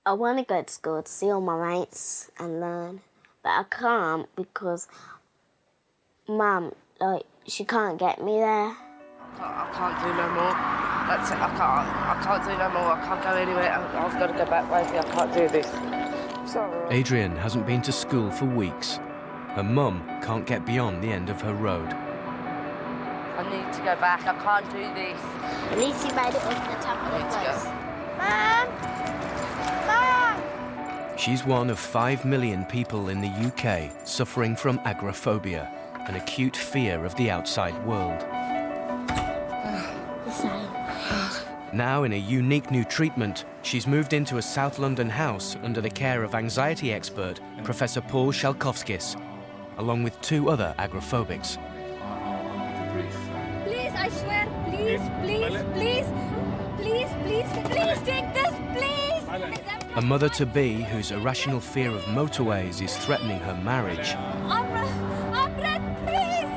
I want to go to school to see all my mates and learn, but I can't because Mum, she can't get me there. I can't do no more. That's it, I can't do no more. I can't go anywhere. I've got to go back, Rosie. I can't do this. Sorry. Adrian hasn't been to school for weeks. Her mum can't get beyond the end of her road. I need to go back. I can't do this. At least you made it up the top of the place. Mum! Mum! She's one of 5 million people in the UK suffering from agoraphobia, an acute fear of the outside world. Now, in a unique new treatment, she's moved into a South London house under the care of anxiety expert Professor Paul Shalkovskis, along with 2 other agoraphobics. Please, I swear, please, please, please, please, please, please take this, please! A mother-to-be whose irrational fear of motorways is threatening her marriage. Amrit, please!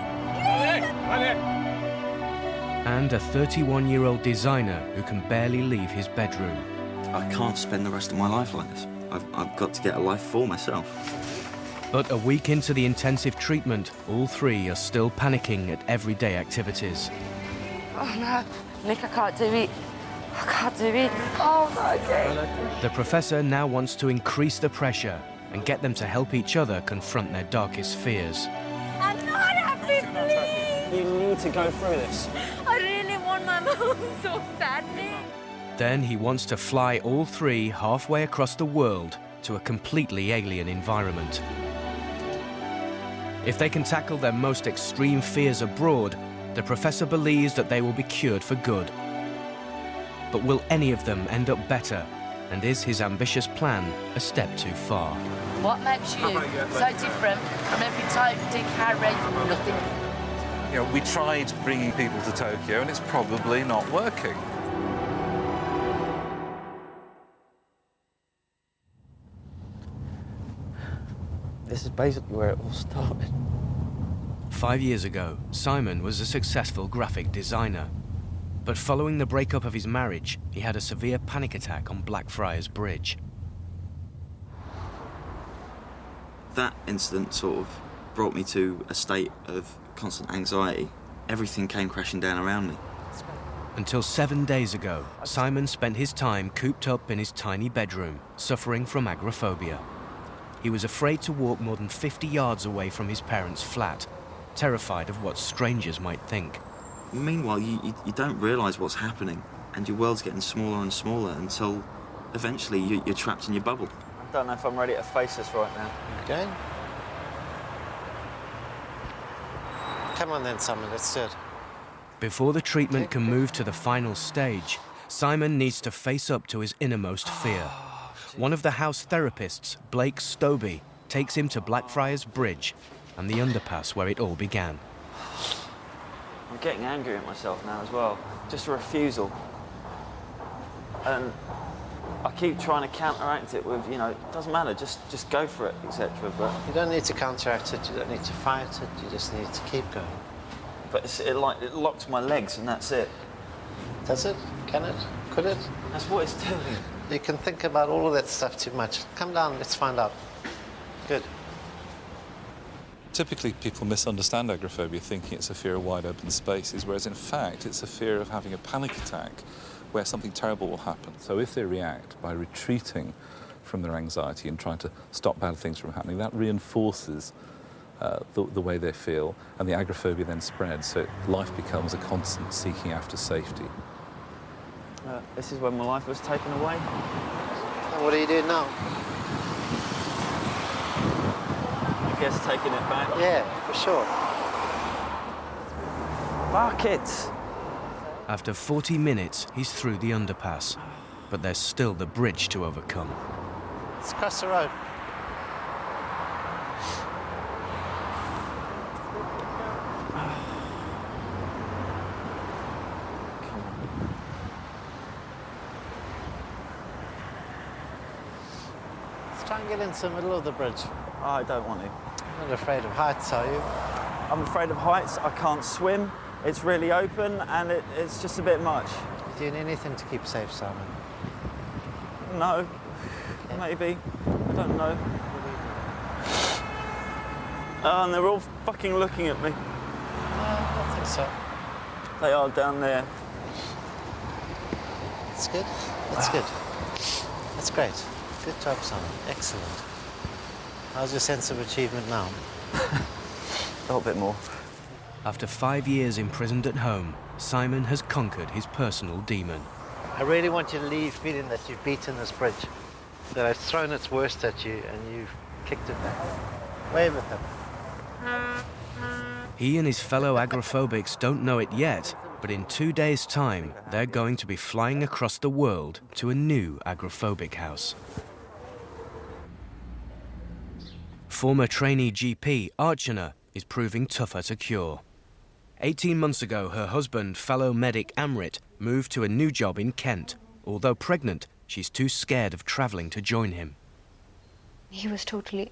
And a 31-year-old designer who can barely leave his bedroom. I can't spend the rest of my life like this. I've got to get a life for myself. But a week into the intensive treatment, all 3 are still panicking at everyday activities. Oh, no. Nick, I can't do it. I can't do it. Oh, no, okay. The professor now wants to increase the pressure and get them to help each other confront their darkest fears. I'm not happy, please! You need to go through this. I really want my mom so badly. Then he wants to fly all 3 halfway across the world to a completely alien environment. If they can tackle their most extreme fears abroad, the professor believes that they will be cured for good. But will any of them end up better? And is his ambitious plan a step too far? What makes you so different from every Tom, Dick, Harry? Nothing. You know, we tried bringing people to Tokyo and it's probably not working. This is basically where it all started. 5 years ago, Simon was a successful graphic designer. But following the breakup of his marriage, he had a severe panic attack on Blackfriars Bridge. That incident sort of brought me to a state of constant anxiety. Everything came crashing down around me. Until 7 days ago, Simon spent his time cooped up in his tiny bedroom, suffering from agoraphobia. He was afraid to walk more than 50 yards away from his parents' flat, terrified of what strangers might think. Meanwhile, you don't realise what's happening, and your world's getting smaller and smaller until eventually you're trapped in your bubble. I don't know if I'm ready to face this right now. Okay. Come on then, Simon, let's do it. Before the treatment can move to the final stage, Simon needs to face up to his innermost fear. One of the house therapists, Blake Stobie, takes him to Blackfriars Bridge and the underpass where it all began. I'm getting angry at myself now as well. Just a refusal. And I keep trying to counteract it with, you know, it doesn't matter, just go for it, etc. But You don't need to counteract it, you don't need to fight it, you just need to keep going. but it locks my legs and that's it. Does it? Can it? Could it? That's what it's doing. You can think about all of that stuff too much. Come down, let's find out. Good. Typically, people misunderstand agoraphobia, thinking it's a fear of wide open spaces, whereas in fact it's a fear of having a panic attack where something terrible will happen. So if they react by retreating from their anxiety and trying to stop bad things from happening, that reinforces the way they feel, and the agoraphobia then spreads, so life becomes a constant seeking after safety. This is when my life was taken away. And what are you doing now? I guess taking it back. Yeah, for sure. Fuck it! After 40 minutes, he's through the underpass, but there's still the bridge to overcome. Let's cross the road. Let's try and get into the middle of the bridge. I don't want to. You're not afraid of heights, are you? I'm afraid of heights, I can't swim, it's really open and it's just a bit much. Doing anything to keep safe, Simon? No. okay? Maybe. I don't know. Oh, and they're all fucking looking at me. I don't think so. They are down there. That's good. That's good. That's great. Good job, Simon. Excellent. How's your sense of achievement now? A little bit more. After 5 years imprisoned at home, Simon has conquered his personal demon. I really want you to leave feeling that you've beaten this bridge, that it's thrown its worst at you and you've kicked it back. Wave at them. He and his fellow agoraphobics don't know it yet, but in 2 days' time, they're going to be flying across the world to a new agoraphobic house. Former trainee GP Archana is proving tougher to cure. 18 months ago, her husband, fellow medic Amrit, moved to a new job in Kent. Although pregnant, she's too scared of travelling to join him. He was totally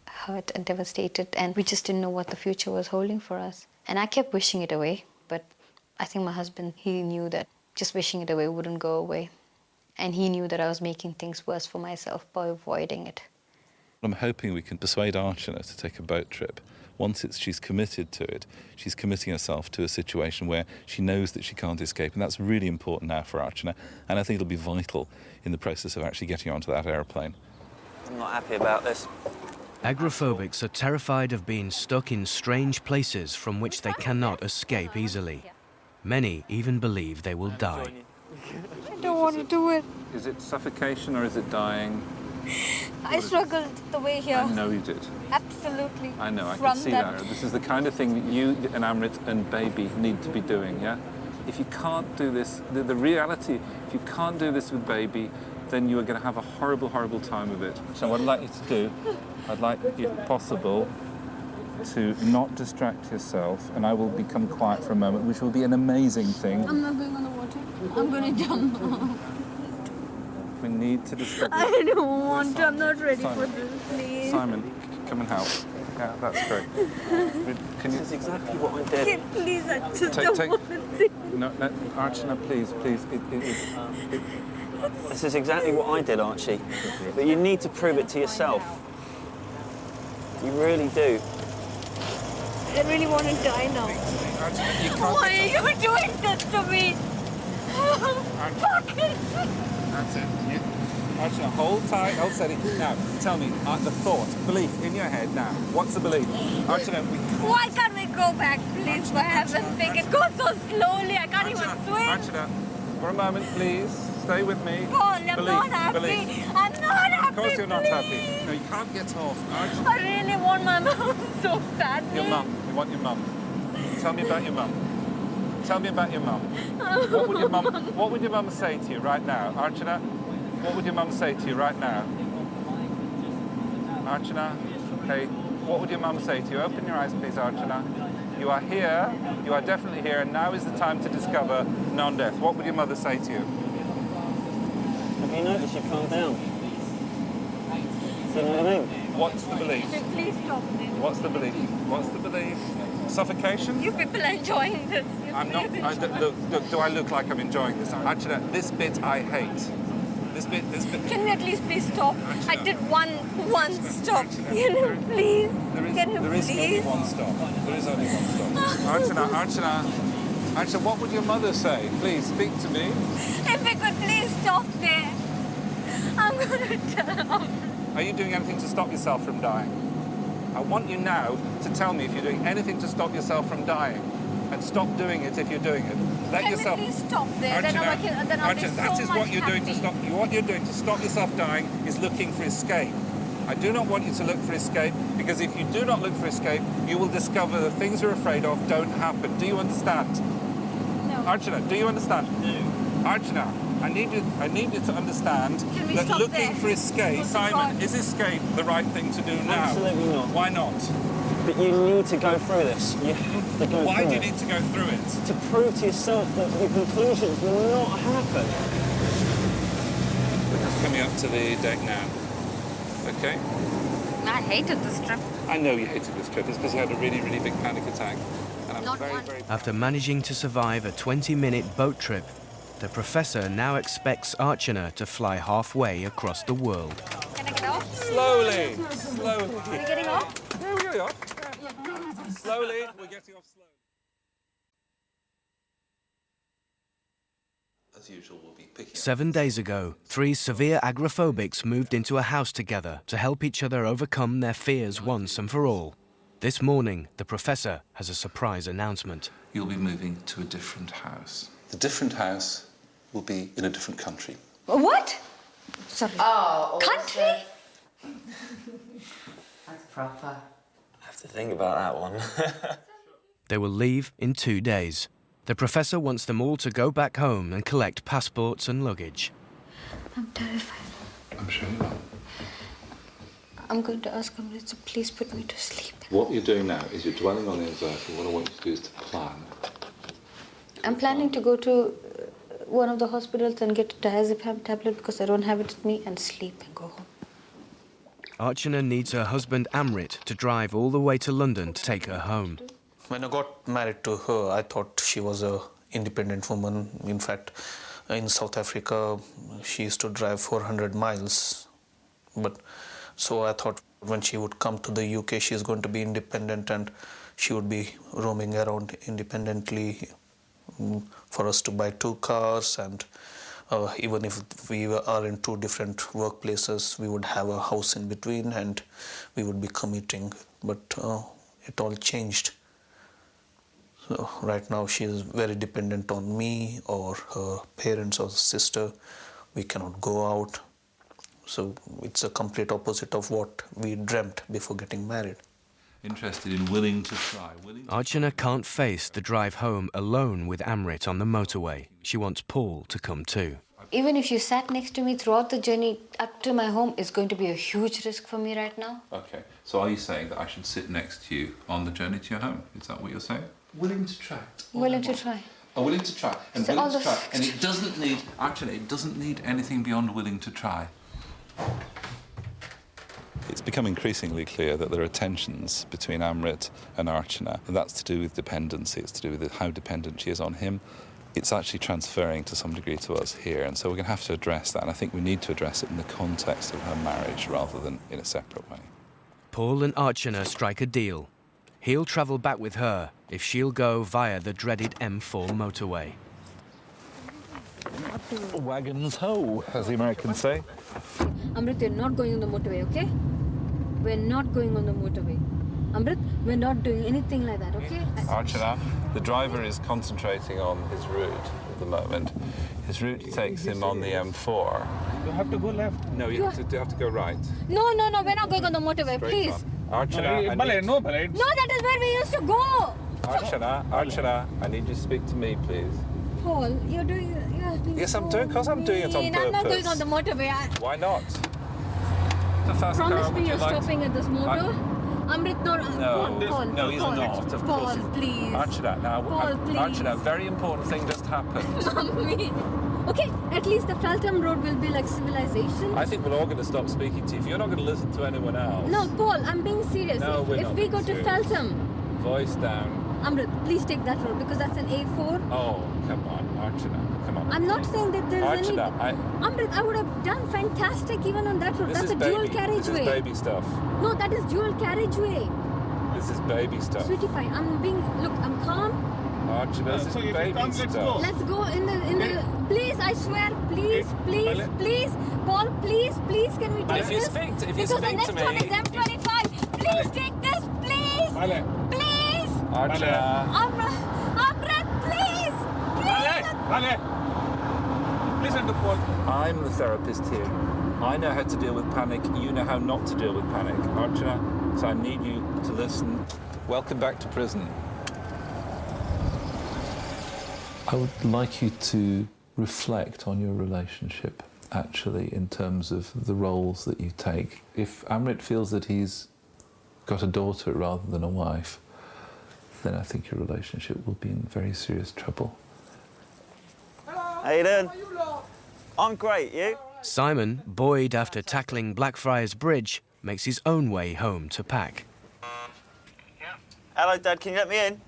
hurt and devastated, and we just didn't know what the future was holding for us. And I kept wishing it away, but I think my husband, he knew that just wishing it away wouldn't go away. And he knew that I was making things worse for myself by avoiding it. I'm hoping we can persuade Archana to take a boat trip. Once she's committed to it, she's committing herself to a situation where she knows that she can't escape, and that's really important now for Archana, and I think it'll be vital in the process of actually getting onto that aeroplane. I'm not happy about this. Agoraphobics are terrified of being stuck in strange places from which they cannot escape easily. Many even believe they will die. I don't want to do it. Is it suffocation or is it dying? I struggled the way here. I know you did. Absolutely. I know, I From can see that. This is the kind of thing that you and Amrit and Baby need to be doing, yeah? If you can't do this, the reality, if you can't do this with Baby, then you are going to have a horrible, horrible time of it. So what I'd like you to do, I'd like, if possible, to not distract yourself, and I will become quiet for a moment, which will be an amazing thing. I'm not going on the water. I'm going to jump. We need to discover... I don't want to. I'm not ready Simon. for this, please. Simon, come and help. Yeah, that's great. Can you... This is exactly what I did. Okay, please, I just Take- don't take- want to see. No, Archana, please. This is exactly what I did, Archie. But you need to prove it to yourself. You really do. I really want to die now. Archana, you can't... Why are you doing this to me? Fuck it. That's it. Archana, hold tight, hold steady. Now, tell me, the thought, belief in your head now. What's the belief? Archana, we can't... Why can't we go back, please, for heaven's sake? It goes so slowly, I can't even swim. Archana, for a moment, please. Stay with me. Paul, I'm not happy. Belief. I'm not happy, Of course you're not please. happy. No, you can't get off. Archana. I really want my mom so badly. Your mum. We want your mum. Tell me about your mum. Tell me about your mum. What would your mum say to you right now? Archana, what would your mum say to you right now? Archana, hey, what would your mum say to you? Open your eyes, please, Archana. You are here, you are definitely here, and now is the time to discover non-death. What would your mother say to you? Have you noticed you calmed down? Do you know what I mean? What's the belief? Please stop this. What's the belief? What's the belief? Suffocation? You people are enjoying this. I'm not. Look, do I look like I'm enjoying this? Actually, this bit I hate. This bit. Can we at least please stop? I did one stop. Can you please? There is only one stop. There is only one stop. Archana, what would your mother say? Please speak to me. If we could please stop there. I'm gonna die. Are you doing anything to stop yourself from dying? I want you now to tell me if you're doing anything to stop yourself from dying, and stop doing it if you're doing it. Let Can yourself. we please stop there? Then I'll be so that is much what you're doing happy. to stop. What you're doing to stop yourself dying is looking for escape. I do not want you to look for escape, because if you do not look for escape, you will discover the things you're afraid of don't happen. Do you understand? No. Archana, do you understand? No. Archana, I need you to understand Can we that stop looking there? for escape, Oh, Simon, God. is escape the right thing to do now? Absolutely not. Why not? But you need to go through this. You have to go Why through do you it. need to go through it? To prove to yourself that the conclusions will not happen. We're just coming up to the deck now. Okay? I hated this trip. I know you hated this trip. It's because you had a really, really big panic attack. And I'm Not very, one. very... After managing to survive a 20-minute boat trip, the professor now expects Archana to fly halfway across the world. Can I get off? Slowly, slowly. Are we getting off? Yeah, we're getting off. Slowly, we're getting off slowly. As usual, we'll be picking 7 days ago, 3 severe agoraphobics moved into a house together to help each other overcome their fears once and for all. This morning, the professor has a surprise announcement. You'll be moving to a different house. The different house will be in a different country. What? Sorry. Oh, Country? That's proper. I have to think about that one. They will leave in 2 days. The professor wants them all to go back home and collect passports and luggage. I'm terrified. I'm sure you are. I'm going to ask Amrit to please put me to sleep. What you're doing now is you're dwelling on the anxiety. What I want you to do is to plan. I'm planning to go to one of the hospitals and get a diazepam tablet because I don't have it with me and sleep and go home. Archana needs her husband Amrit to drive all the way to London to take her home. When I got married to her, I thought she was an independent woman. In fact, in South Africa, she used to drive 400 miles. So I thought when she would come to the UK, she's going to be independent and she would be roaming around independently for us to buy 2 cars. And even if we are in 2 different workplaces, we would have a house in between and we would be commuting. But it all changed. So right now she is very dependent on me or her parents or sister. We cannot go out. So it's a complete opposite of what we dreamt before getting married. Interested in willing to try. Archana can't face the drive home alone with Amrit on the motorway. She wants Paul to come too. Even if you sat next to me throughout the journey up to my home, it's going to be a huge risk for me right now. Okay, so are you saying that I should sit next to you on the journey to your home? Is that what you're saying? Willing to try. Willing to try. Oh, willing to try. And So willing all to try. the- And it doesn't need, actually, it doesn't need anything beyond willing to try. It's become increasingly clear that there are tensions between Amrit and Archana, and that's to do with dependency. It's to do with how dependent she is on him. It's actually transferring to some degree to us here, and so we're going to have to address that, and I think we need to address it in the context of her marriage rather than in a separate way. Paul and Archana strike a deal. He'll travel back with her if she'll go via the dreaded M4 motorway. Wagons ho, as the Americans say. Amrit, you're not going on the motorway, okay? We're not going on the motorway. Amrit, we're not doing anything like that, okay? Archana, the driver is concentrating on his route at the moment. His route takes him on the M4. You have to go left. No, you have to go right. No, we're not going on the motorway, Straight please. on. Archana, No, I need... no, No, that is where we used to go. Archana, I need you to speak to me, please. Paul, you're being Yes, I'm so doing, because I'm doing it on mean. purpose. I'm not going on the motorway. Why not? The fast Promise car, me would you're you like stopping at this motor. Amrit, no, Paul, no, he's Paul, not. Of Paul, course. please. Archana, now, Paul, please. Archana, very important thing just happened. Mommy. Okay, at least the Feltham Road will be like civilization. I think we're all going to stop speaking to you if you're not going to listen to anyone else. No, Paul, I'm being serious. No, we're if not we being go to serious. Feltham, Voice down. Amrit, please take that road because that's an A4. Oh, come on, Archana, come on. I'm not saying that there's Archana, any... Amrit, I would have done fantastic even on that road. This That's is a dual baby. carriageway. This is baby stuff. No, that is dual carriageway. This is baby stuff. Sweetie pie, I'm calm. Archana, this is So if you baby come, let's stuff. go. Let's go in the... Please, I swear, please, Paul, please, can we take If you this? speak to- if you because speak the next to me- one is M25. Please take this, please. Vale. Please. Archana. Amrit, please. Vale. Listen to Paul. I'm the therapist here. I know how to deal with panic. You know how not to deal with panic. Archana, so I need you to listen. Welcome back to prison. I would like you to reflect on your relationship, actually, in terms of the roles that you take. If Amrit feels that he's got a daughter rather than a wife, then I think your relationship will be in very serious trouble. How you doing? I'm great, you? Simon, buoyed after tackling Blackfriars Bridge, makes his own way home to pack. Hello, Dad, can you let me in?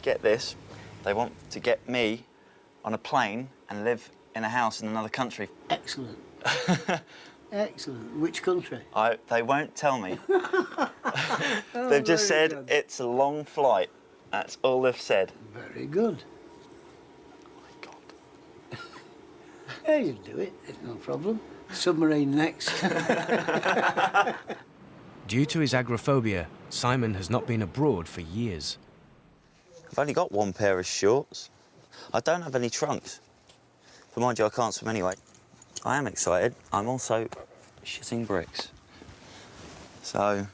Get this. They want to get me on a plane and live in a house in another country. Excellent. Excellent. Which country? They won't tell me. They've just said good. it's a long flight. That's all they've said. Very good. Oh my God. Yeah, you can do it. It's no problem. Submarine next. Due to his agoraphobia, Simon has not been abroad for years. I've only got one pair of shorts. I don't have any trunks. But mind you, I can't swim anyway. I am excited. I'm also shitting bricks. So,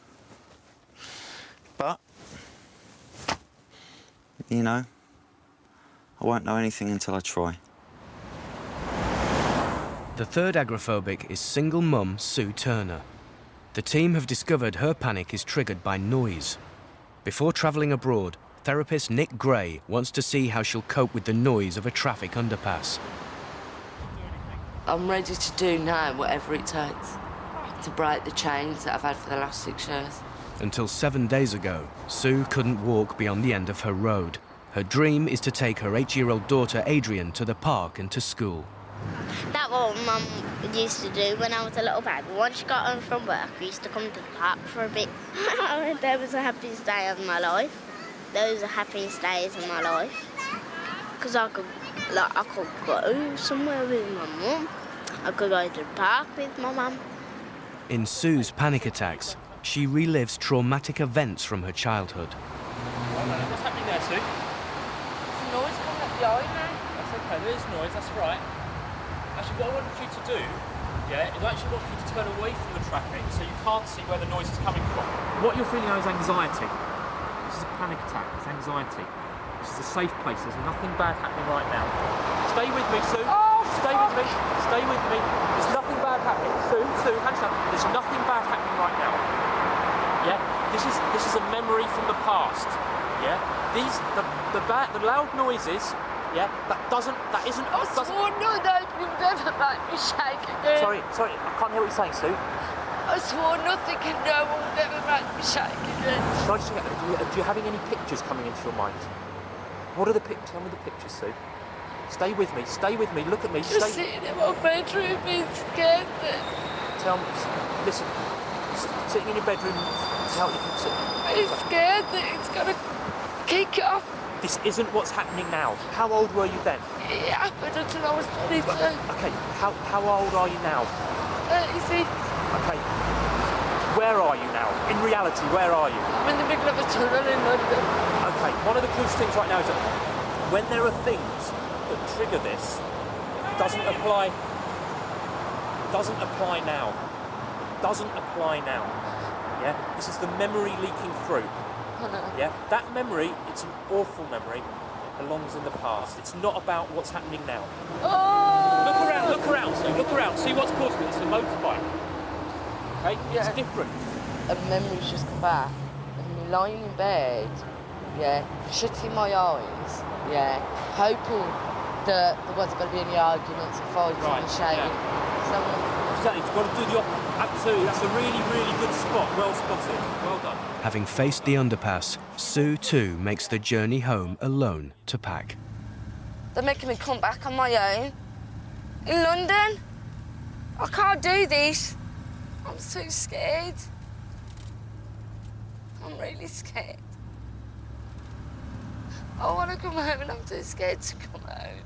but, you know, I won't know anything until I try. The third agoraphobic is single mum Sue Turner. The team have discovered her panic is triggered by noise. Before travelling abroad, therapist Nick Gray wants to see how she'll cope with the noise of a traffic underpass. I'm ready to do now whatever it takes to break the chains that I've had for the last 6 years. Until 7 days ago, Sue couldn't walk beyond the end of her road. Her dream is to take her 8-year-old daughter Adrian to the park and to school. That's what Mum used to do when I was a little baby. Once she got home from work, we used to come to the park for a bit. That was the happiest day of my life. Those are the happiest days of my life. Because I could go somewhere with my mum. I could go to the park with my mum. In Sue's panic attacks, she relives traumatic events from her childhood. What's happening there, Sue? There's a noise coming up behind me. That's okay, there is noise, that's right. Actually, what I want you to do, yeah, is I actually want you to turn away from the traffic so you can't see where the noise is coming from. What you're feeling now is anxiety. This is a panic attack, it's anxiety. This is a safe place, there's nothing bad happening right now. Stay with me, Sue. Stay with me, stay with me. There's nothing bad happening. Sue, hands up. There's nothing bad happening right now. Yeah? This is a memory from the past. Yeah? The loud noises, yeah, that isn't... I swore no, that would never make me shake again. Sorry, I can't hear what you're saying, Sue. I swore nothing and no one would ever make me shake again. Can I just check, do you having any pictures coming into your mind? What are the pictures? Tell me the pictures, Sue. Stay with me, look at me. Just sitting in my bedroom being scared then. Tell me, listen, sitting in your bedroom, how you can sit. I'm scared that it's going to kick off. This isn't what's happening now. How old were you then? It happened until I was 22. Okay, how old are you now? 36. Okay, where are you now? In reality, where are you? I'm in the middle of a tunnel in London. Okay, one of the crucial things right now is that when there are things that trigger this, doesn't apply now. Yeah, this is the memory leaking through. Yeah, that memory, it's an awful memory. It belongs in the past. It's not about what's happening now. Oh! Look around, Sue, look around. See what's causing it. It's a motorbike. Okay, it's different. A memory's just come back of me lying in bed, yeah, shutting my eyes, yeah, hoping that there wasn't going to be any arguments and fighting and shouting. Yeah. Exactly, you've got to do the opposite. Absolutely, that's a really, really good spot. Well spotted. Well done. Having faced the underpass, Sue too makes the journey home alone to pack. They're making me come back on my own. In London? I can't do this. I'm so scared. I'm really scared. I want to come home and I'm too scared to come home.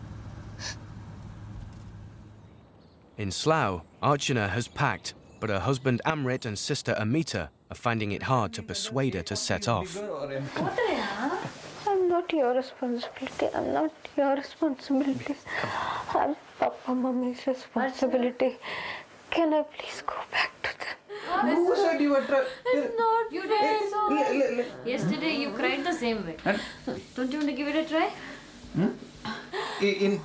In Slough, Archana has packed, but her husband Amrit and sister Amita are finding it hard to persuade her to set off. I'm not your responsibility. I'm not your responsibility. I'm Papa Mummy's responsibility. Can I please go back to them? Who said you were It's not you did. Yesterday you cried the same way. Don't you want to give it a try?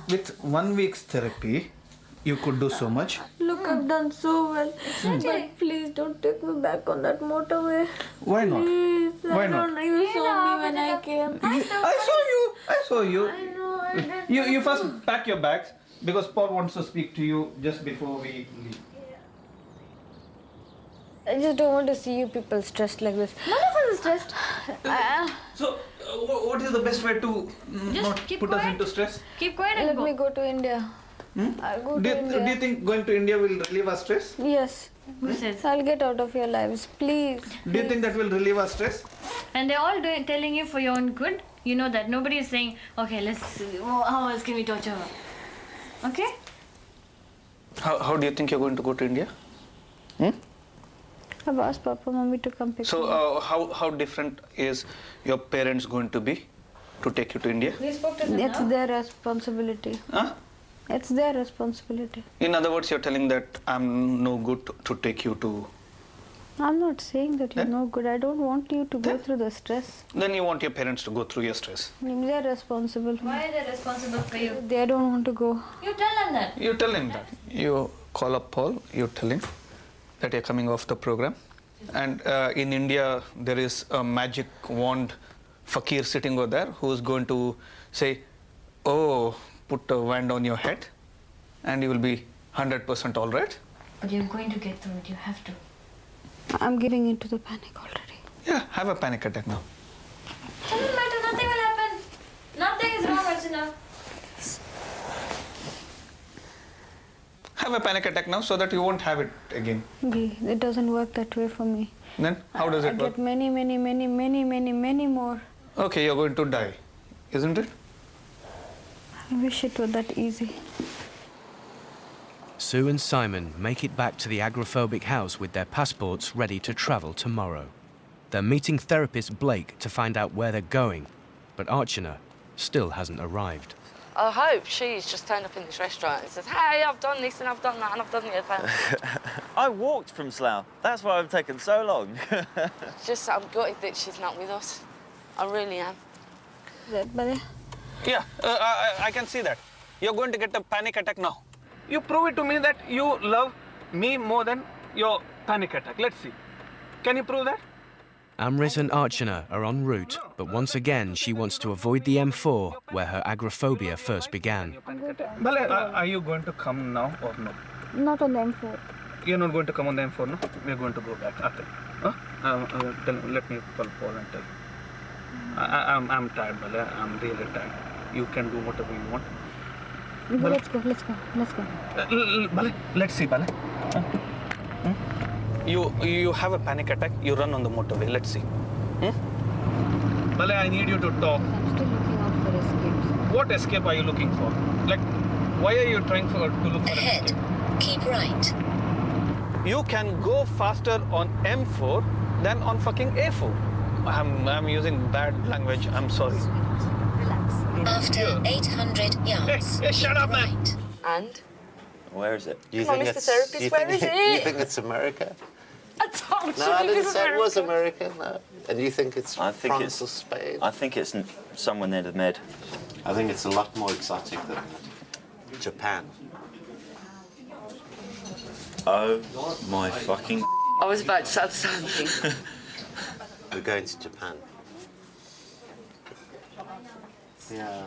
With 1 week's therapy, you could do so much. Look, I've done so well. But please don't take me back on that motorway. Why not? Please. Why I not? don't know. You saw me when I came. I saw you. You first pack your bags because Paul wants to speak to you just before we leave. I just don't want to see you people stressed like this. None of us is stressed. So, what is the best way to Just not keep put us quiet. into stress? Keep quiet and Let go. me go to India. I'll go to India. Do you think going to India will relieve our stress? Yes. Who says? I'll get out of your lives, please. Do you think that will relieve our stress? And they're all telling you for your own good. You know that. Nobody is saying, okay, let's see. How else can we torture her? Okay? How do you think you're going to go to India? I've asked Papa, Mommy to come pick me. So, how different is your parents going to be to take you to India? We spoke to them It's now. their responsibility. Huh? It's their responsibility. In other words, you're telling that I'm no good to take you to... I'm not saying that you're no good. I don't want you to go through the stress. Then you want your parents to go through your stress. They're responsible. Why are they responsible for you? They don't want to go. You tell them that. You tell him that. You call up Paul, you tell him that you're coming off the program. And in India, there is a magic wand fakir sitting over there who's going to say, oh, put a wand on your head and you will be 100% all right. But you're going to get through it. You have to. I'm getting into the panic already. Yeah, have a panic attack now. Doesn't matter. Nothing will happen. Nothing is wrong, Archana. Have a panic attack now so that you won't have it again. It doesn't work that way for me. Then how does it I work? get many more. Okay, you're going to die, isn't it? I wish it were that easy. Sue and Simon make it back to the agoraphobic house with their passports ready to travel tomorrow. They're meeting therapist Blake to find out where they're going, but Archana still hasn't arrived. I hope she's just turned up in this restaurant and says, hey, I've done this and I've done that and I've done the other. I walked from Slough. That's why I've taken so long. It's just I'm gutted that she's not with us. I really am. Yeah, I can see that. You're going to get a panic attack now. You prove it to me that you love me more than your panic attack. Let's see. Can you prove that? Amrit and Archana are en route, but once again she wants to avoid the M4 where her agoraphobia first began. Bale, are you going to come now or no? Not on the M4. You're not going to come on the M4, no? We're going to go back after. Let me call Paul and tell you. I'm tired, Bale. I'm really tired. You can do whatever you want. Let's go. Bale, let's see, Bale. You have a panic attack, you run on the motorway. Let's see. Bale, I need you to talk. I'm still looking out for escapes. What escape are you looking for? Like, why are you trying to look for Ahead. an escape? Keep right. You can go faster on M4 than on fucking A4. I'm using bad language. I'm sorry. After 800 yards. Hey, shut up, man. Right. And? Where is it? Come on, Mr. Therapist, where is it? You think it's America? I told you No, I it didn't was say it was America. America, no. And you think it's France or Spain? I think it's somewhere near the mid. I think it's a lot more exotic than Japan. Oh my fucking... I was about to say something. We're going to Japan. Yeah.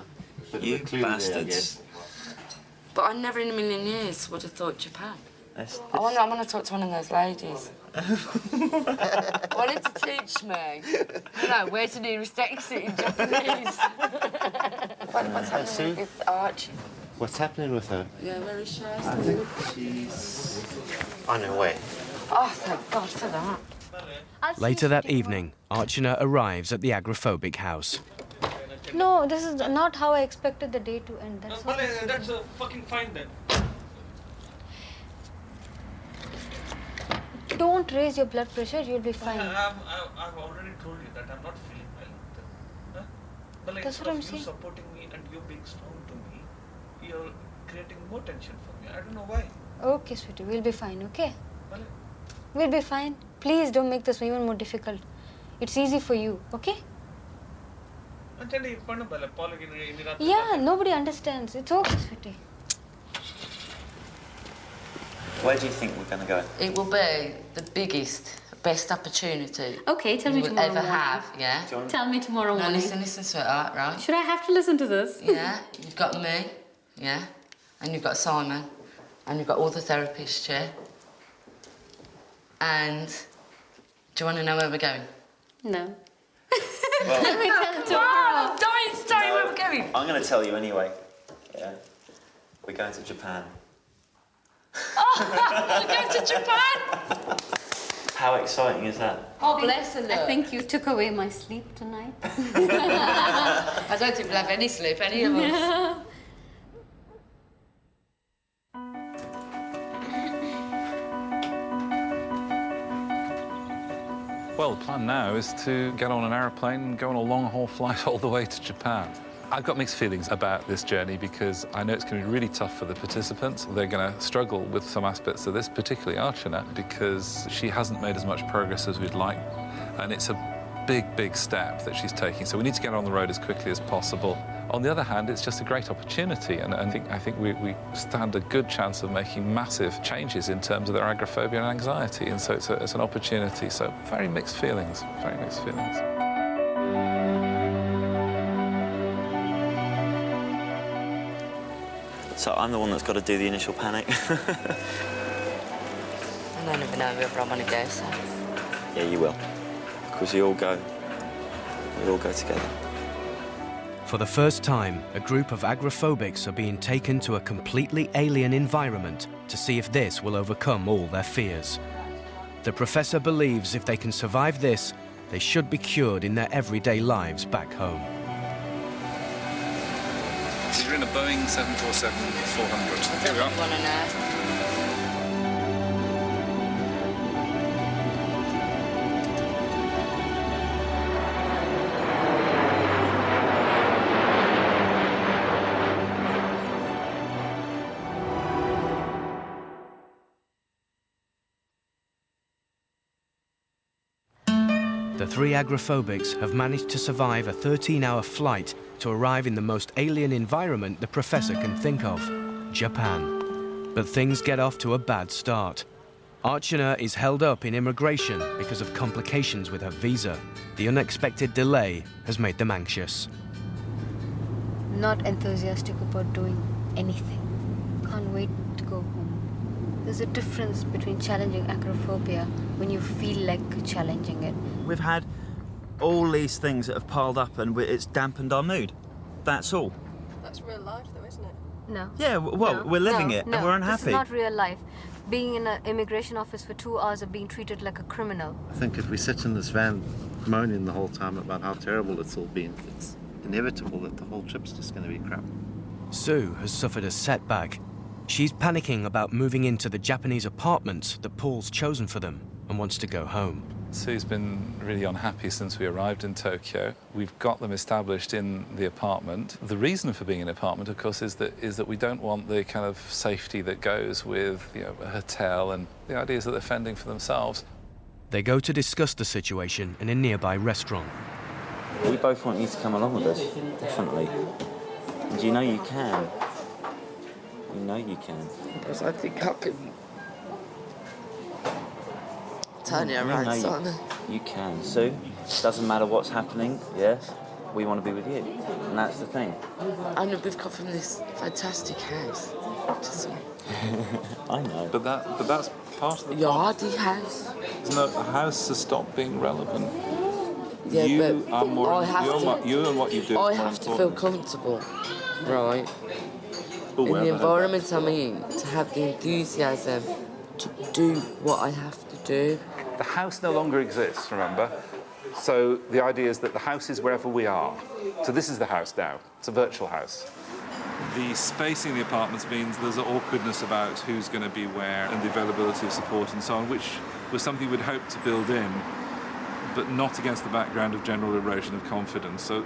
Bit of You a clue there, I bastards. guess. But I never in a million years would have thought Japan. I want to talk to one of those ladies. Wanted to teach me, where's the nearest exit in Japanese? What's happening with Archie? What's happening with her? Yeah, where is she? I think she's on her way. Oh, thank God for that. Later that evening, Archana arrives at the agoraphobic house. No, this is not how I expected the day to end. That's all. That's fucking fine then. Don't raise your blood pressure, you'll be fine. I've already told you that I'm not feeling well. But like, That's what I'm saying. You supporting me and you being strong to me, you're creating more tension for me. I don't know why. Okay, sweetie, we'll be fine, okay? Bale. We'll be fine. Please don't make this even more difficult. It's easy for you, okay? Yeah, nobody understands. It's okay, sweetie. Where do you think we're going to go? It will be the biggest, best opportunity Okay, tell me you will tomorrow ever morning. have, yeah? Tell me tomorrow Now morning. listen, sweetheart, right? Should I have to listen to this? Yeah, you've got me, yeah? And you've got Simon, and you've got all the therapists, yeah? And Do you want to know where we're going? No. Well, Let me tell you tomorrow. Don't tell me where we're going. I'm going to tell you anyway. Yeah. We're going to Japan. Oh, we're going to Japan. How exciting is that? Oh, bless her. I think you took away my sleep tonight. I don't think we'll have any sleep, any of us. Well, the plan now is to get on an aeroplane and go on a long-haul flight all the way to Japan. I've got mixed feelings about this journey because I know it's going to be really tough for the participants. They're going to struggle with some aspects of this, particularly Archana, because she hasn't made as much progress as we'd like. And it's a big, big step that she's taking. So we need to get her on the road as quickly as possible. On the other hand, it's just a great opportunity, and I think we stand a good chance of making massive changes in terms of their agoraphobia and anxiety, and so it's an opportunity. So very mixed feelings, very mixed feelings. So I'm the one that's got to do the initial panic. I don't even know whether I want to go, so... Yeah, you will. Because you all go together. For the first time, a group of agoraphobics are being taken to a completely alien environment to see if this will overcome all their fears. The professor believes if they can survive this, they should be cured in their everyday lives back home. So you're in a Boeing 747-400. Here we are. Want to know? The three agoraphobics have managed to survive a 13-hour flight to arrive in the most alien environment the professor can think of, Japan. But things get off to a bad start. Archana is held up in immigration because of complications with her visa. The unexpected delay has made them anxious. Not enthusiastic about doing anything. Can't wait to go home. There's a difference between challenging agoraphobia when you feel like challenging it. We've had all these things that have piled up and it's dampened our mood. That's all. That's real life though, isn't it? No. Yeah, well, we're living it and we're unhappy. This is not real life. Being in an immigration office for 2 hours of being treated like a criminal. I think if we sit in this van moaning the whole time about how terrible it's all been, it's inevitable that the whole trip's just going to be crap. Sue has suffered a setback. She's panicking about moving into the Japanese apartment that Paul's chosen for them and wants to go home. Sue's been really unhappy since we arrived in Tokyo. We've got them established in the apartment. The reason for being in an apartment, of course, is that we don't want the kind of safety that goes with, you know, a hotel, and the idea is that they're fending for themselves. They go to discuss the situation in a nearby restaurant. We both want you to come along with us, definitely. And you know you can. You know you can. Because I think I can turn it around, son. You can, Sue. Doesn't matter what's happening, yes? We want to be with you. And that's the thing. And we've come from this fantastic house. I know. But that's part of the Yardy house. No, the house has stopped being relevant. Yeah, you but are more. I have you and what you do. I have to feel comfortable, right? But in the environment I'm in, to have the enthusiasm to do what I have to do. The house no longer exists, remember? So the idea is that the house is wherever we are. So this is the house now. It's a virtual house. The spacing in the apartments means there's an awkwardness about who's going to be where and the availability of support and so on, which was something we'd hoped to build in, but not against the background of general erosion of confidence. So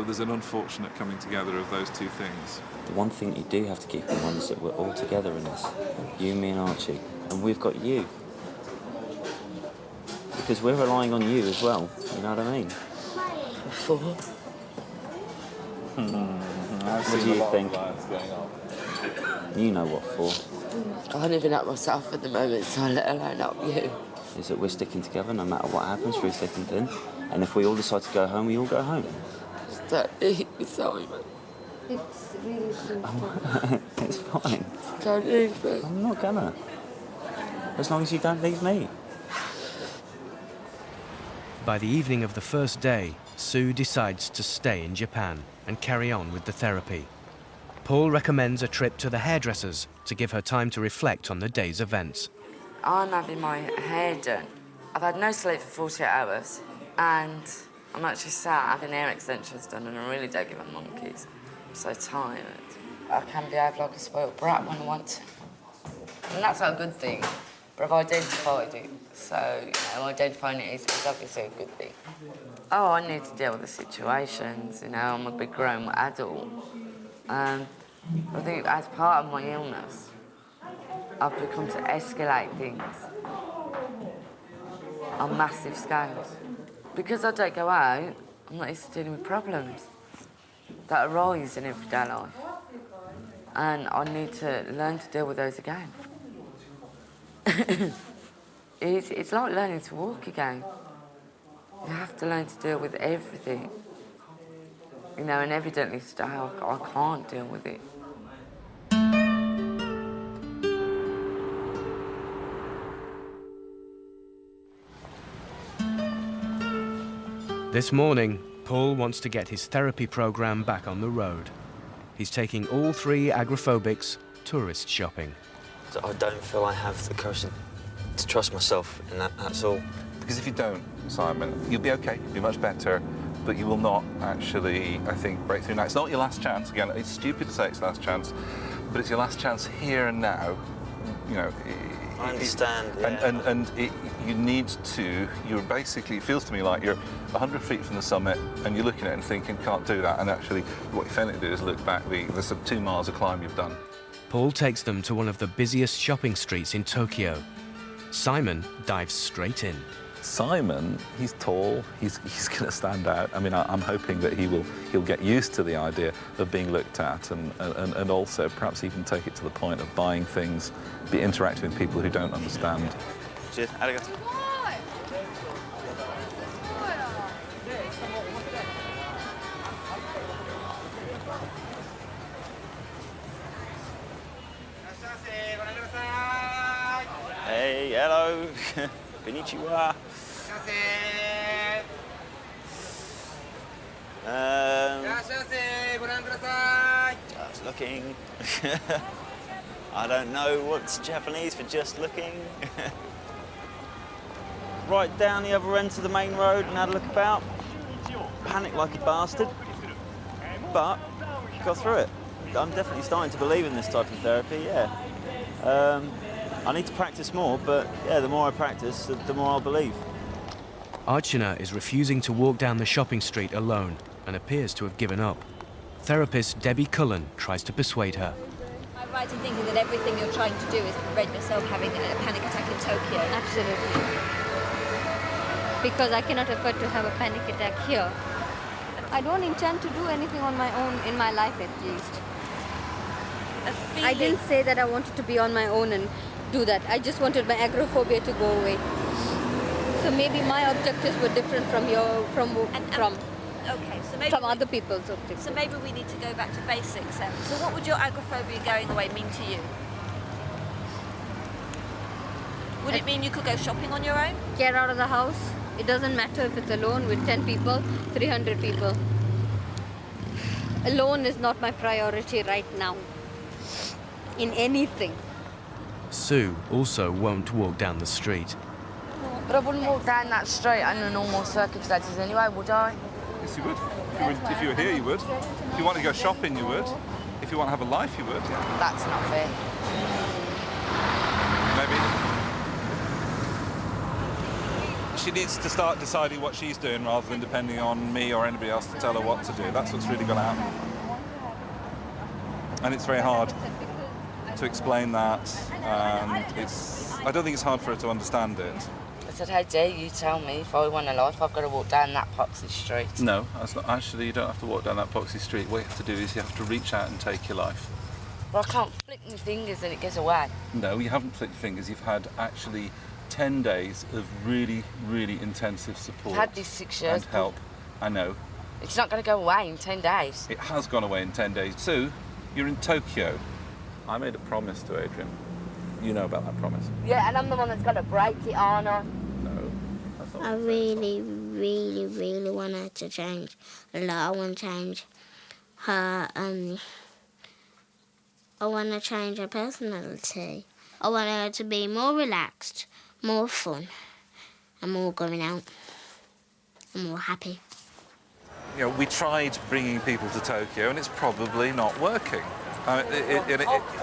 there's an unfortunate coming together of those two things. The one thing you do have to keep in mind is that we're all together in this. You, me and Archie. And we've got you. Because we're relying on you as well, you know what I mean? What do you think? You know what for. I can't even help myself at the moment, so let alone help you. Is that we're sticking together no matter what happens through thick and thin. And if we all decide to go home, we all go home. Don't leave me, Simon. It's really simple. It's fine. Don't leave me. I'm not gonna. As long as you don't leave me. By the evening of the first day, Sue decides to stay in Japan and carry on with the therapy. Paul recommends a trip to the hairdressers to give her time to reflect on the day's events. I'm having my hair done. I've had no sleep for 48 hours, and I'm actually sat having hair extensions done, and I really don't give a monkeys. I'm so tired. I can behave like a spoiled brat when I want to. And that's not a good thing, but I've identified it. So, identifying it is obviously a good thing. Oh, I need to deal with the situations, I'm a big grown adult. I think as part of my illness, I've become to escalate things on massive scales. Because I don't go out, I'm not used to dealing with problems that arise in everyday life. And I need to learn to deal with those again. It's like learning to walk again. You have to learn to deal with everything. And evidently today I can't deal with it. This morning, Paul wants to get his therapy program back on the road. He's taking all 3 agoraphobics tourist shopping. I don't feel I have the courage to trust myself in that's all. Because if you don't, Simon, you'll be okay, you'll be much better, but you will not actually, I think, break through now. It's not your last chance. Again, it's stupid to say it's last chance, but it's your last chance here and now. I understand, yeah. You need to, it feels to me like you're 100 feet from the summit and you're looking at it and thinking, can't do that. And actually, what you're failing to do is look back the sort of 2 miles of climb you've done. Paul takes them to one of the busiest shopping streets in Tokyo. Simon dives straight in. Simon, he's tall, he's going to stand out. I mean, I'm hoping that he'll get used to the idea of being looked at and also perhaps even take it to the point of buying things, be interacting with people who don't understand. Cheers, arigato. Hey, hello. Konnichiwa. Just looking. I don't know what's Japanese for just looking. Right down the other end to the main road and had a look about. Panicked like a bastard, but got through it. I'm definitely starting to believe in this type of therapy, yeah. I need to practice more, but yeah, the more I practice, the more I'll believe. Archana is refusing to walk down the shopping street alone and appears to have given up. Therapist Debbie Cullen tries to persuade her. I'm right in thinking that everything you're trying to do is to prevent yourself having a panic attack in Tokyo. Absolutely. Because I cannot afford to have a panic attack here. I don't intend to do anything on my own in my life, at least. I didn't say that I wanted to be on my own and do that. I just wanted my agoraphobia to go away. So maybe my objectives were different from other people's objectives. So maybe we need to go back to basics then. So what would your agoraphobia going away mean to you? Would it mean you could go shopping on your own? Get out of the house. It doesn't matter if it's alone with 10 people, 300 people. Alone is not my priority right now. In anything. Sue also won't walk down the street. But I wouldn't walk down that street under normal circumstances anyway, would I? Yes, you would. If you were here, you would. If you want to go shopping, you would. If you want to have a life, you would. Yeah. That's not fair. Maybe. She needs to start deciding what she's doing rather than depending on me or anybody else to tell her what to do. That's what's really going to happen. And it's very hard to explain that. I don't think it's hard for her to understand it. I said, how dare you tell me if I want a life, I've got to walk down that poxy street. No, that's not. Actually, you don't have to walk down that poxy street. What you have to do is you have to reach out and take your life. Well, I can't flick my fingers and it gets away. No, you haven't flicked your fingers. You've had actually 10 days of really, really intensive support. I've had this 6 years. And help. I know. It's not going to go away in 10 days. It has gone away in 10 days. Sue, you're in Tokyo. I made a promise to Adrian. You know about that promise. Yeah, and I'm the one that's got to break it, aren't I? No, I really, really, really want her to change a lot. I want to change her, I want to change her personality. I want her to be more relaxed, more fun, and more going out, and more happy. You know, we tried bringing people to Tokyo, and it's probably not working.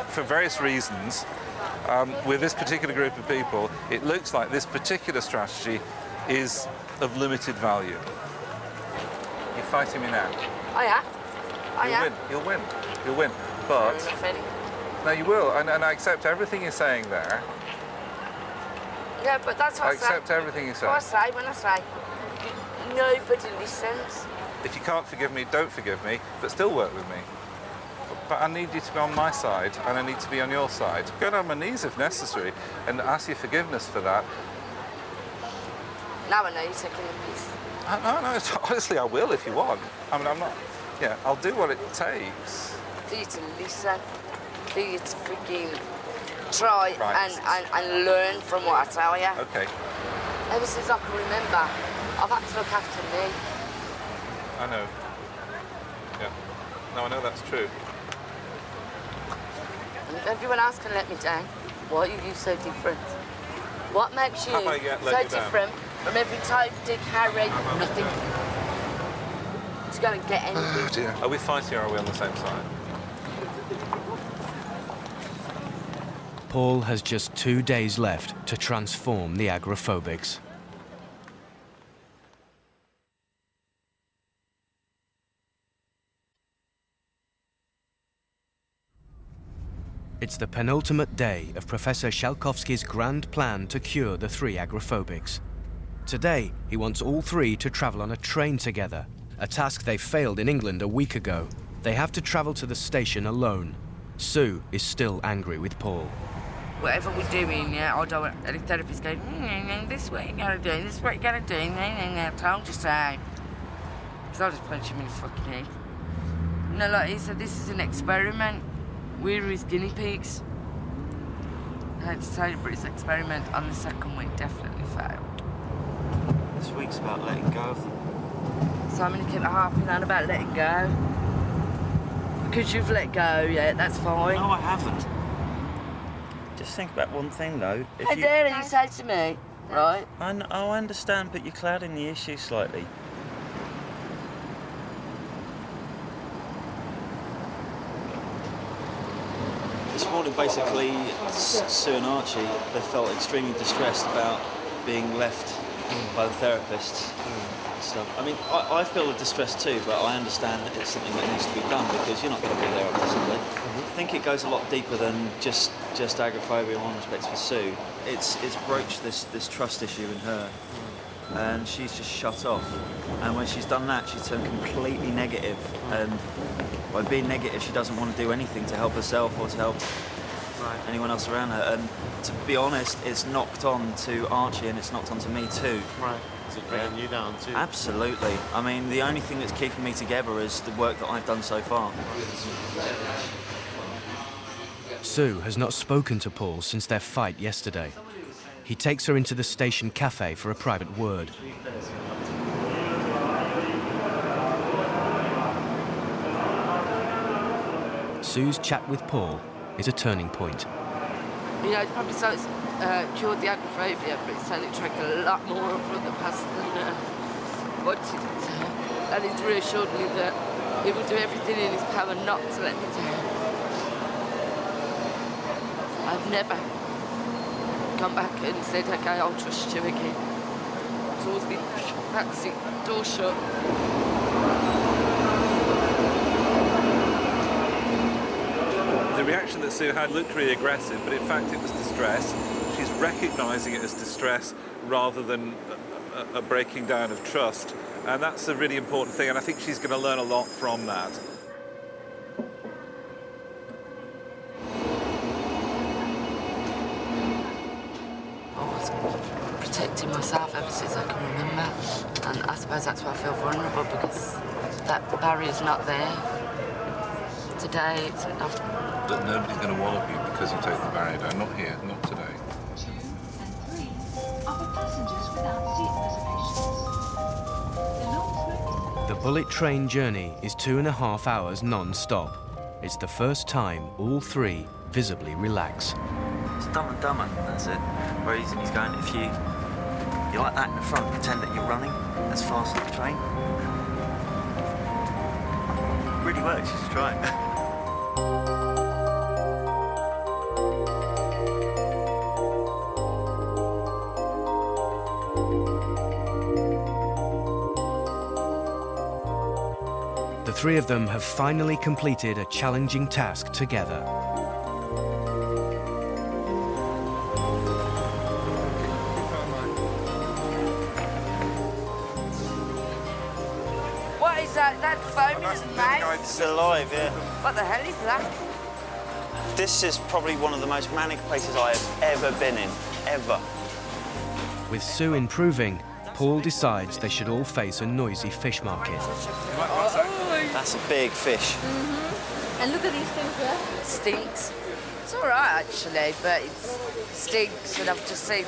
For various reasons, with this particular group of people, it looks like this particular strategy is of limited value. You're fighting me now. Oh, yeah? Oh, yeah? You'll win. You'll win. But... No, you will, and I accept everything you're saying there. Yeah, but that's what I say. accept everything you say. What I say when I say nobody listens. If you can't forgive me, don't forgive me, but still work with me. But I need you to be on my side, and I need to be on your side. Go down on my knees if necessary, and ask your forgiveness for that. Now I know you're taking the piece. No, honestly, I will if you want. I mean, I'm not... Yeah, I'll do what it takes. For you to listen, for you to freaking try and learn from what I tell you. Okay. Ever since I can remember, I've had to look after me. I know. Yeah. No, I know that's true. And if everyone else can let me down, why are you so different? What makes you so different from every type, Dick, Harry, nothing? To go and get anything. Oh dear. Are we fighting or are we on the same side? Paul has just 2 days left to transform the agoraphobics. It's the penultimate day of Professor Shalkovsky's grand plan to cure the 3 agoraphobics. Today, he wants all 3 to travel on a train together, a task they failed in England a week ago. They have to travel to the station alone. Sue is still angry with Paul. Whatever we're doing, yeah, I don't want any therapist going, this way you gotta do, this way you gotta do, I told you so. Because I'll just punch him in the fucking head. You know, like he said, this is an experiment. We're his guinea pigs. I had to tell you, but his experiment on the second week definitely failed. This week's about letting go of them. So I'm going to keep harping on about letting go. Because you've let go, yeah, that's fine. No, I haven't. Just think about one thing, though. How dare you say to me, right? I understand, but you're clouding the issue slightly. This morning, basically, Sue and Archie, they felt extremely distressed about being left by the therapists and stuff. I mean, I feel the distress too, but I understand that it's something that needs to be done because you're not going to be there obviously. I think it goes a lot deeper than just agoraphobia in one respect for Sue. It's broached this trust issue in her, and she's just shut off. And when she's done that, she's turned completely negative. And by being negative, she doesn't want to do anything to help herself or to help anyone else around her. And to be honest, it's knocked on to Archie and it's knocked on to me too. Right. Is it bringing you down too? Absolutely. I mean, the only thing that's keeping me together is the work that I've done so far. Sue has not spoken to Paul since their fight yesterday. He takes her into the station cafe for a private word. Sue's chat with Paul is a turning point. You know, it's probably so it's cured the agoraphobia, but it's certainly drank a lot more from the past than what it, and he's reassured me that he will do everything in his power not to let me down. I've never come back and said, okay, I'll trust you again. It's always been backseat, door shut. The reaction that Sue had looked really aggressive, but in fact it was distress. She's recognising it as distress rather than a breaking down of trust. And that's a really important thing, and I think she's going to learn a lot from that. Protecting myself ever since I can remember, and I suppose that's why I feel vulnerable, because that barrier's not there. Today it's enough. But nobody's going to wallop you because you take the barrier down. Not here, not today. 2 and 3 are for passengers without seat bullet train journey is 2.5 hours non-stop. It's the first time all three visibly relax. It's Dumb and Dumber, that's it. Where he's going, if you like that in the front, pretend that you're running as fast as the train. Really works, you should try it. The three of them have finally completed a challenging task together. What is that? That's foaming as a mouse? It's alive, yeah. What the hell is that? This is probably one of the most manic places I have ever been in, ever. With Sue improving, Paul decides they should all face a noisy fish market. That's a big fish. And look at these things there. Stinks. It's all right, actually, but it stinks, and I've just seen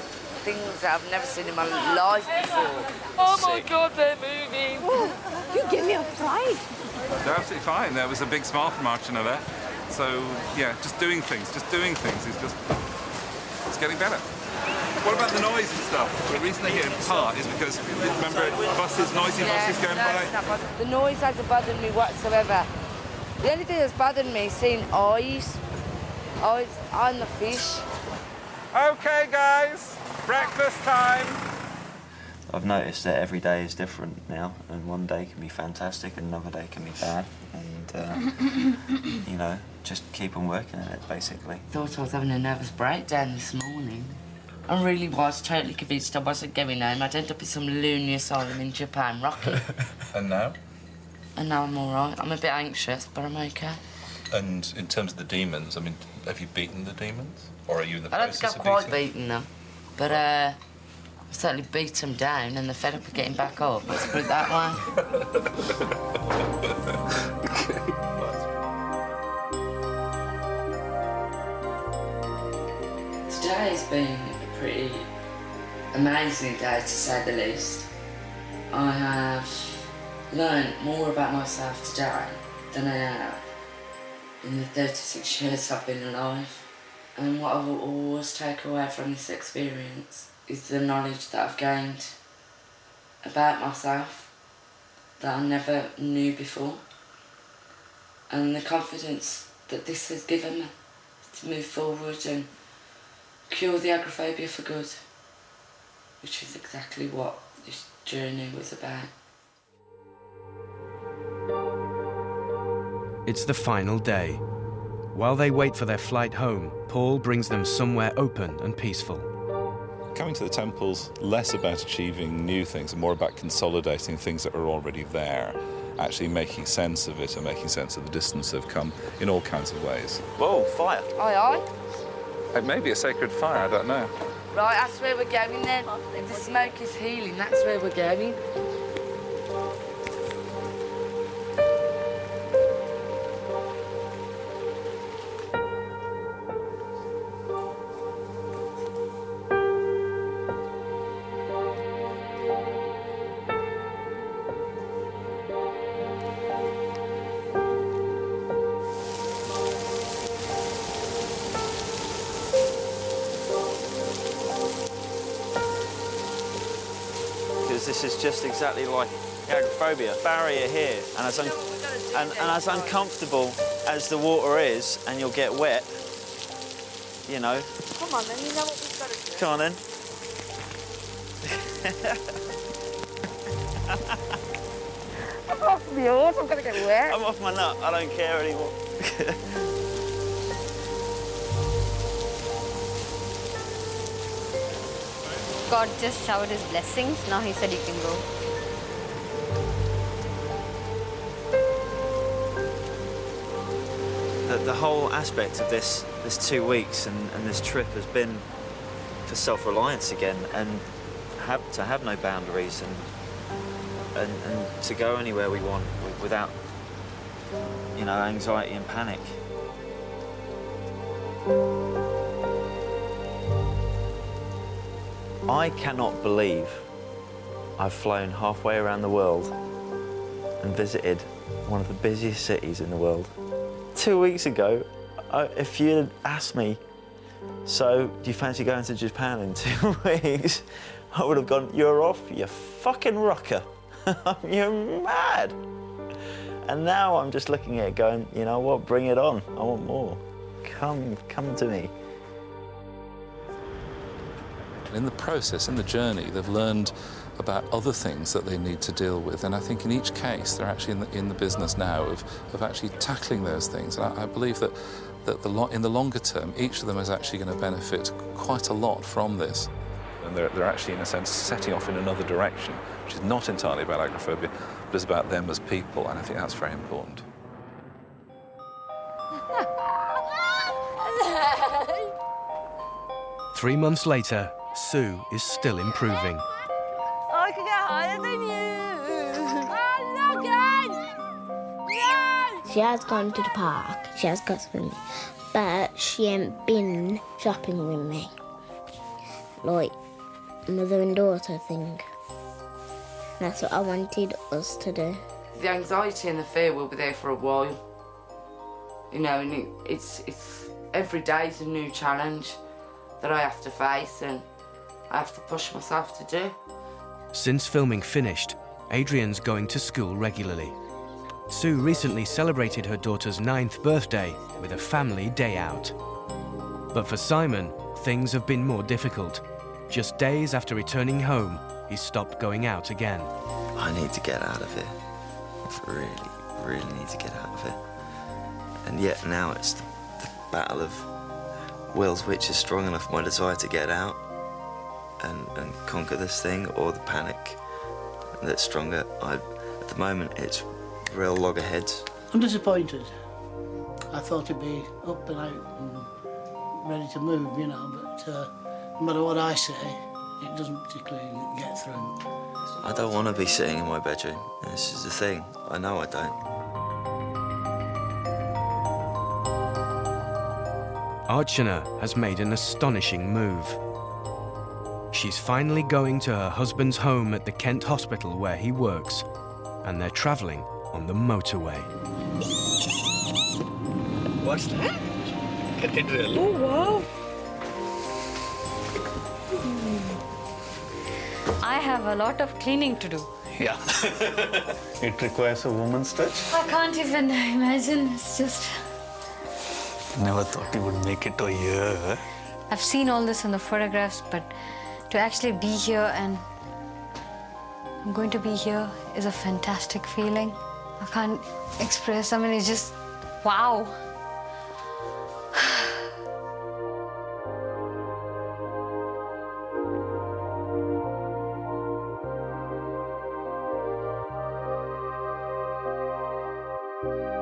things that I've never seen in my life before. Oh, my God, they're moving. You give me a fright. They're absolutely fine. There was a big smile from Archana there. So, yeah, just doing things is just, it's getting better. What about the noise and stuff? The reason they hear it part is because, remember, buses, noisy buses going by? The noise hasn't bothered me whatsoever. The only thing that's bothered me is seeing eyes on the fish. OK, guys, breakfast time. I've noticed that every day is different now, and one day can be fantastic and another day can be bad. And, you know, just keep on working at it, basically. Thought I was having a nervous breakdown this morning. I really was totally convinced I wasn't going home. I'd end up in some loony asylum in Japan, Rocky. And now? And now I'm all right. I'm a bit anxious, but I'm OK. And in terms of the demons, I mean, have you beaten the demons? Or are you in the I don't process think of I've quite beating beaten them, but I've certainly beat them down and they're fed up with getting back up. Let's put it that way. Today's been a pretty amazing day, to say the least. I have learned more about myself today than I have in the 36 years I've been alive. And what I will always take away from this experience is the knowledge that I've gained about myself that I never knew before, and the confidence that this has given me to move forward and cure the agoraphobia for good, which is exactly what this journey was about. It's the final day. While they wait for their flight home, Paul brings them somewhere open and peaceful. Coming to the temple's less about achieving new things and more about consolidating things that are already there, actually making sense of it and making sense of the distance they've come in all kinds of ways. Whoa, fire. Aye, aye. It may be a sacred fire, I don't know. Right, that's where we're going then. If the smoke is healing, that's where we're going. This is just exactly like agoraphobia, barrier here, and as uncomfortable as the water is, and you'll get wet, you know. Come on then, you know what we've got to do. Come on then. I'm off the horse, I'm going to get wet. I'm off my nut, I don't care anymore. God just showered his blessings. Now he said you can go. The whole aspect of this 2 weeks and this trip has been for self-reliance again, and to have no boundaries and to go anywhere we want without, you know, anxiety and panic. I cannot believe I've flown halfway around the world and visited one of the busiest cities in the world. 2 weeks ago, if you had asked me, so do you fancy going to Japan in 2 weeks? I would have gone, you're off, you fucking rocker. You're mad. And now I'm just looking at it going, you know what, bring it on. I want more. Come to me. In the process, in the journey, they've learned about other things that they need to deal with. And I think in each case, they're actually in the business now of actually tackling those things. And I believe that in the longer term, each of them is actually going to benefit quite a lot from this. And they're actually, in a sense, setting off in another direction, which is not entirely about agoraphobia, but is about them as people, and I think that's very important. Three months later, Sue is still improving. I can get higher than you. I'm not going. No. She has gone to the park. She has got swimming, but she ain't been shopping with me. Like mother and daughter thing. That's what I wanted us to do. The anxiety and the fear will be there for a while. You know, and it's every day is a new challenge that I have to face and I have to push myself to do. Since filming finished, Adrian's going to school regularly. Sue recently celebrated her daughter's 9th birthday with a family day out. But for Simon, things have been more difficult. Just days after returning home, he stopped going out again. I need to get out of here. I really, really need to get out of here. And yet now it's the battle of wills, which is strong enough for my desire to get out and conquer this thing, or the panic that's stronger. At the moment, it's real loggerheads. I'm disappointed. I thought he'd be up and out and ready to move, you know, but no matter what I say, it doesn't particularly get through. I don't want to be sitting in my bedroom. This is the thing. I know I don't. Archana has made an astonishing move. She's finally going to her husband's home at the Kent hospital where he works, and they're travelling on the motorway. What's that? Cathedral. Oh, wow. I have a lot of cleaning to do. Yeah. It requires a woman's touch. I can't even imagine. It's just... Never thought you would make it a year. I've seen all this in the photographs, but to actually be here and I'm going to be here is a fantastic feeling. I can't express. I mean, it's just wow. Thank you.